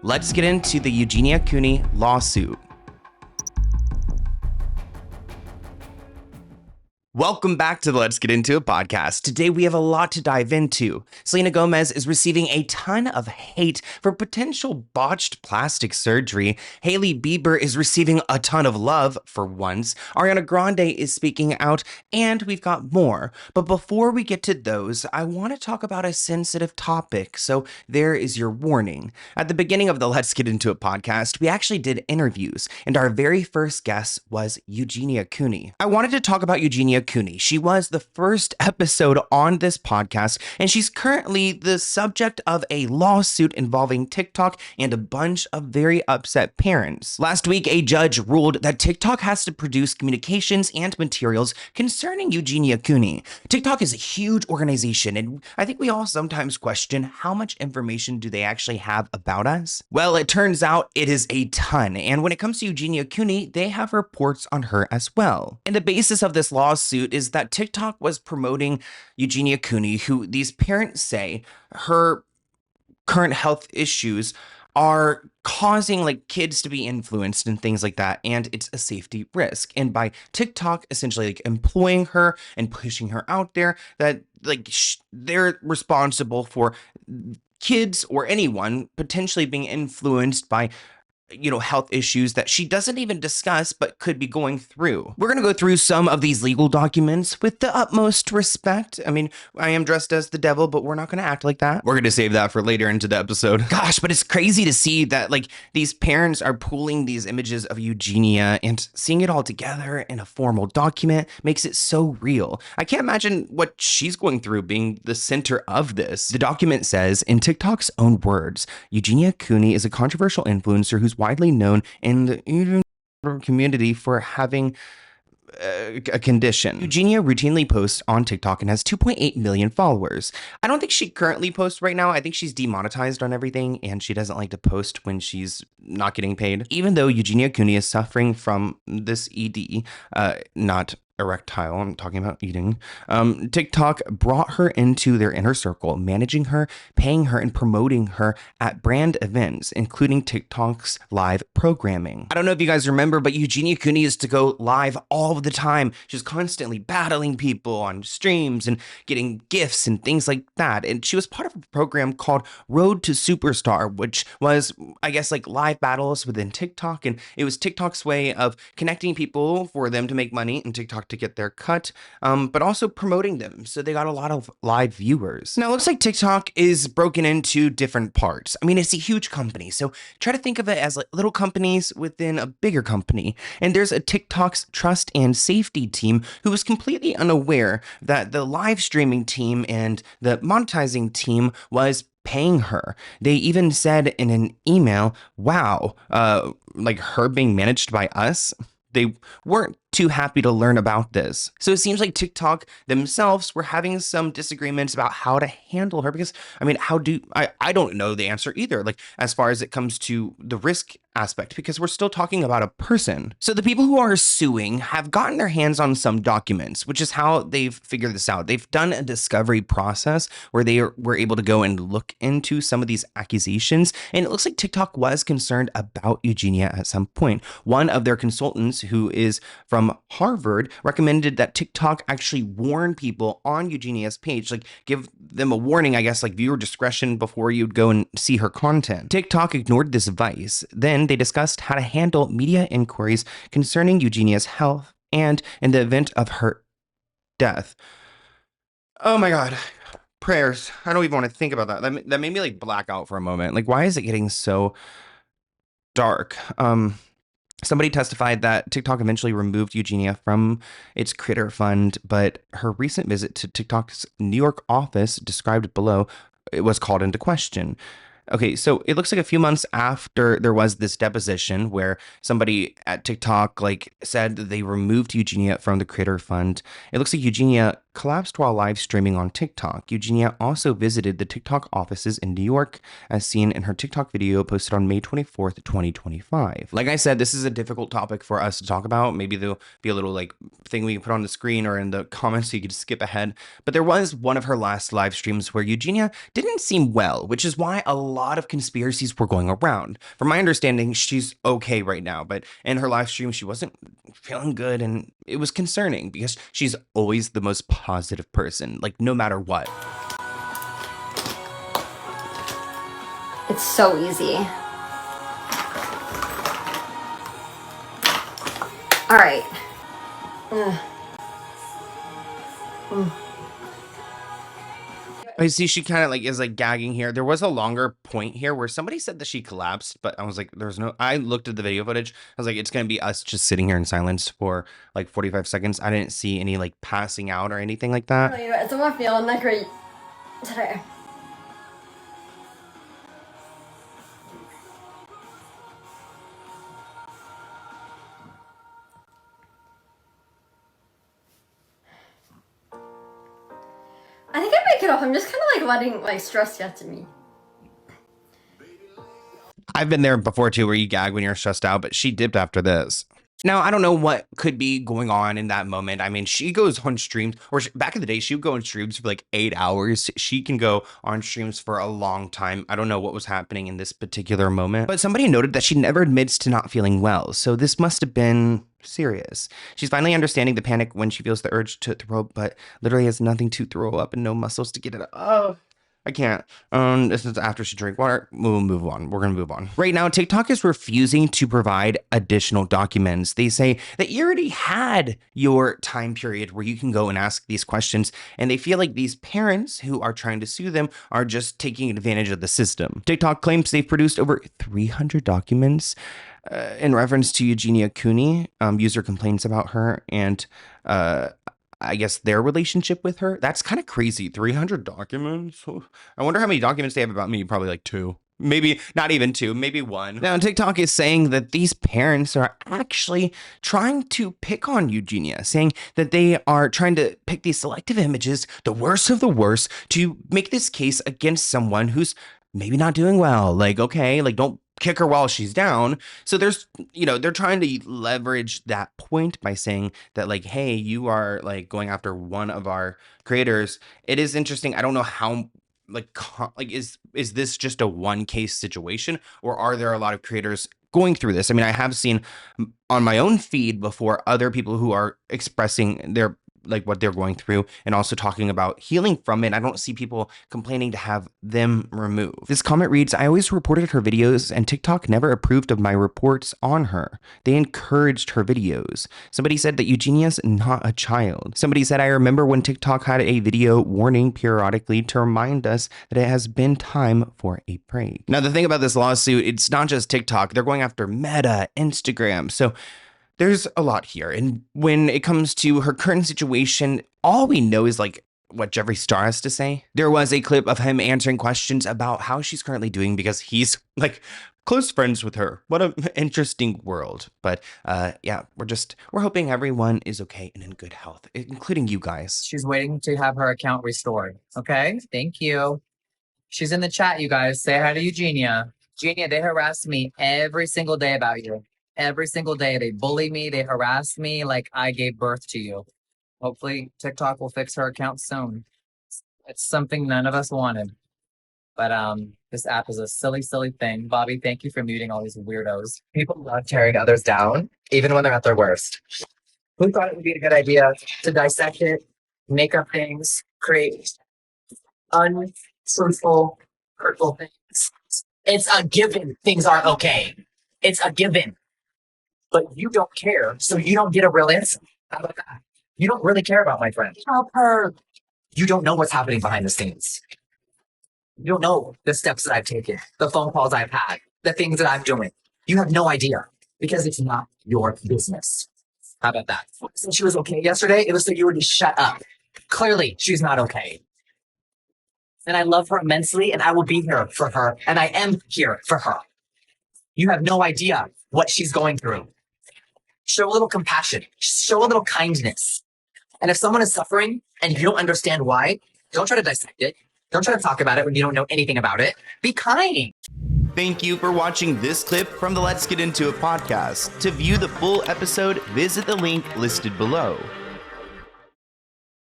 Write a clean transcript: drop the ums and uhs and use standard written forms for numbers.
Let's get into the Eugenia Cooney lawsuit. Welcome back to the Let's Get Into It podcast. Today we have a lot to dive into. Selena Gomez is receiving a ton of hate for potential botched plastic surgery. Hailey Bieber is receiving a ton of love for once. Ariana Grande is speaking out, and we've got more. But before we get to those, I want to talk about a sensitive topic, so there is your warning. At the beginning of the Let's Get Into It podcast, we actually did interviews, and our very first guest was Eugenia Cooney. I wanted to talk about Eugenia Cooney. She was the first episode on this podcast, and she's currently the subject of a lawsuit involving TikTok and a bunch of very upset parents. Last week, a judge ruled that TikTok has to produce communications and materials concerning Eugenia Cooney. TikTok is a huge organization, and I think we all sometimes question how much information do they actually have about us? Well, it turns out it is a ton, and when it comes to Eugenia Cooney, they have reports on her as well. And the basis of this lawsuit is that TikTok was promoting Eugenia Cooney, who these parents say her current health issues are causing like kids to be influenced and things like that, and it's a safety risk. And by TikTok essentially like employing her and pushing her out there, that like they're responsible for kids or anyone potentially being influenced by health issues that she doesn't even discuss but could be going through. We're going to go through some of these legal documents with the utmost respect. I mean, I am dressed as the devil, but we're not going to act like that. We're going to save that for later into the episode. Gosh, but it's crazy to see that like these parents are pulling these images of Eugenia and seeing it all together in a formal document makes it so real. I can't imagine what she's going through being the center of this. The document says, in TikTok's own words, Eugenia Cooney is a controversial influencer who's widely known in the community for having a condition. Eugenia routinely posts on TikTok and has 2.8 million followers. I don't think she currently posts right now. I think she's demonetized on everything and she doesn't like to post when she's not getting paid. Even though Eugenia Cooney is suffering from this ED, not erectile, I'm talking about eating, TikTok brought her into their inner circle, managing her, paying her, and promoting her at brand events, including TikTok's live programming. I don't know if you guys remember, but Eugenia Cooney used to go live all the time. She was constantly battling people on streams and getting gifts and things like that. And she was part of a program called Road to Superstar, which was, I guess, like live battles within TikTok. And it was TikTok's way of connecting people for them to make money and TikTok to get their cut, but also promoting them. So they got a lot of live viewers. Now, it looks like TikTok is broken into different parts. I mean, it's a huge company. So try to think of it as like little companies within a bigger company. And there's a TikTok's trust and safety team who was completely unaware that the live streaming team and the monetizing team was paying her. They even said in an email, wow, like her being managed by us. They weren't too happy to learn about this. So it seems like TikTok themselves were having some disagreements about how to handle her because, I mean, I don't know the answer either, like as far as it comes to the risk aspect, because we're still talking about a person. So the people who are suing have gotten their hands on some documents, which is how they've figured this out. They've done a discovery process where they were able to go and look into some of these accusations. And it looks like TikTok was concerned about Eugenia at some point. One of their consultants, who is from Harvard, recommended that TikTok actually warn people on Eugenia's page, like give them a warning, I guess, like viewer discretion before you'd go and see her content. TikTok ignored this advice. Then they discussed how to handle media inquiries concerning Eugenia's health and in the event of her death. Oh my God. Prayers. I don't even want to think about that. That made me like black out for a moment. Like, why is it getting so dark? Somebody testified that TikTok eventually removed Eugenia from its creator fund, but her recent visit to TikTok's New York office, described below, it was called into question. Okay, so it looks like a few months after there was this deposition where somebody at TikTok like said that they removed Eugenia from the creator fund. It looks like Eugenia collapsed while live streaming on TikTok. Eugenia also visited the TikTok offices in New York, as seen in her TikTok video posted on May 24th, 2025. Like I said, this is a difficult topic for us to talk about. Maybe there'll be a little like thing we can put on the screen or in the comments so you could skip ahead. But there was one of her last live streams where Eugenia didn't seem well, which is why a lot of conspiracies were going around. From my understanding, she's okay right now, but in her live stream, she wasn't feeling good, and it was concerning because she's always the most positive person, like no matter what. It's so easy. All right. I see she kind of like is like gagging here. There was a longer point here where somebody said that she collapsed, but I was like, there's no, I looked at the video footage. I was like, it's going to be us just sitting here in silence for like 45 seconds. I didn't see any like passing out or anything like that. It's not feeling that great today. I think I make it up. I'm just kind of like letting like stress get to me. I've been there before too, where you gag when you're stressed out, but she dipped after this. Now, I don't know what could be going on in that moment. I mean, she goes on streams, or back in the day, she would go on streams for like 8 hours. She can go on streams for a long time. I don't know what was happening in this particular moment, but somebody noted that she never admits to not feeling well. So this must have been serious. She's finally understanding the panic when she feels the urge to throw up, but literally has nothing to throw up and no muscles to get it out. Oh, I can't. This is after she drank water. We'll move on. We're going to move on. Right now, TikTok is refusing to provide additional documents. They say that you already had your time period where you can go and ask these questions, and they feel like these parents who are trying to sue them are just taking advantage of the system. TikTok claims they've produced over 300 documents in reference to Eugenia Cooney. User complaints about her and I guess their relationship with her. That's kind of crazy. 300 documents. I wonder how many documents they have about me. Probably like 2. Maybe not even 2, maybe 1. Now, TikTok is saying that these parents are actually trying to pick on Eugenia, saying that they are trying to pick these selective images, the worst of the worst, to make this case against someone who's maybe not doing well. Like, okay, like don't kick her while she's down. So there's, they're trying to leverage that point by saying that like, hey, you are like going after one of our creators. It is interesting. I don't know how like is this just a one case situation, or are there a lot of creators going through this? I mean, I have seen on my own feed before other people who are expressing their like what they're going through and also talking about healing from it. I don't see people complaining to have them removed. This comment reads, I always reported her videos and TikTok never approved of my reports on her. They encouraged her videos. Somebody said that Eugenia's not a child. Somebody said, I remember when TikTok had a video warning periodically to remind us that it has been time for a break. Now, the thing about this lawsuit, it's not just TikTok. They're going after Meta, Instagram. So there's a lot here. And when it comes to her current situation, all we know is like what Jeffree Star has to say. There was a clip of him answering questions about how she's currently doing because he's like close friends with her. What an interesting world. But yeah, we're hoping everyone is okay and in good health, including you guys. She's waiting to have her account restored. Okay, thank you. She's in the chat, you guys. Say hi to Eugenia. Eugenia, they harass me every single day about you. Every single day. They bully me. They harass me like I gave birth to you. Hopefully TikTok will fix her account soon. It's something none of us wanted. But this app is a silly, silly thing. Bobby, thank you for muting all these weirdos. People love tearing others down, even when they're at their worst. Who thought it would be a good idea to dissect it, make up things, create untruthful, hurtful things? It's a given. Things aren't okay. It's a given. But you don't care, so you don't get a real answer. How about that? You don't really care about my friend. Help her. You don't know what's happening behind the scenes. You don't know the steps that I've taken, the phone calls I've had, the things that I'm doing. You have no idea because it's not your business. How about that? Since she was okay yesterday, it was so you were to shut up. Clearly, she's not okay. And I love her immensely, and I will be here for her, and I am here for her. You have no idea what she's going through. Show a little compassion. Show a little kindness. And if someone is suffering, And if you don't understand why, don't try to dissect it. Don't try to talk about it when you don't know anything about it. Be kind. Thank you for watching this clip from the Let's Get Into It podcast. To view the full episode, visit the link listed below.